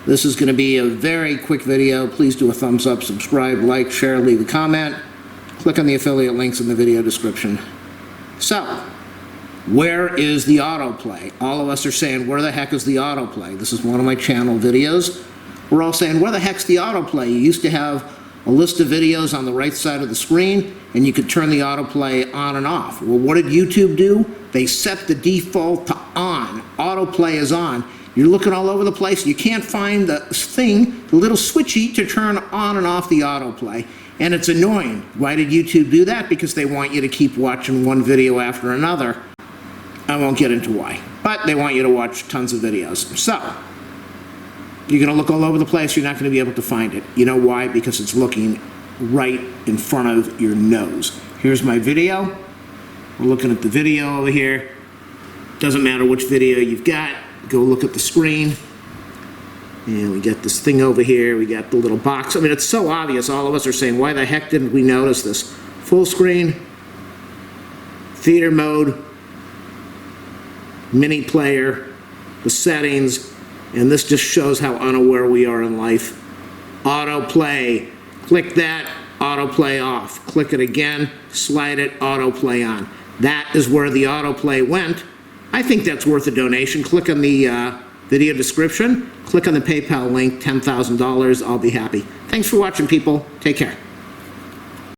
This is going to be a very quick video. Please do a thumbs up, subscribe, like, share, leave a comment. Click on the affiliate links in the video description. So, where is the autoplay? All of us are saying, where the heck is the autoplay? This is one of my channel videos. We're all saying, where the heck's the autoplay? You used to have a list of videos on the right side of the screen, and you could turn the autoplay on and off. Well, what did YouTube do? They set the default to on. Autoplay is on. You're looking all over the place. You can't find the thing, the little switchy to turn on and off the autoplay. And it's annoying. Why did YouTube do that? Because they want you to keep watching one video after another. I won't get into why. But they want you to watch tons of videos. So, you're going to look all over the place. You're not going to be able to find it. You know why? Because it's looking right in front of your nose. Here's my video. We're looking at the video over here. Doesn't matter which video you've got. Go look at the screen. And we got this thing over here. We got the little box. I mean, it's so obvious. All of us are saying, why the heck didn't we notice this? Full screen, theater mode, mini player, the settings, and this just shows how unaware we are in life. Autoplay. Click that, autoplay off. Click it again, slide it, autoplay on. That is where the autoplay went. I think that's worth a donation. Click on the video description. Click on the PayPal link, $10,000. I'll be happy. Thanks for watching, people. Take care.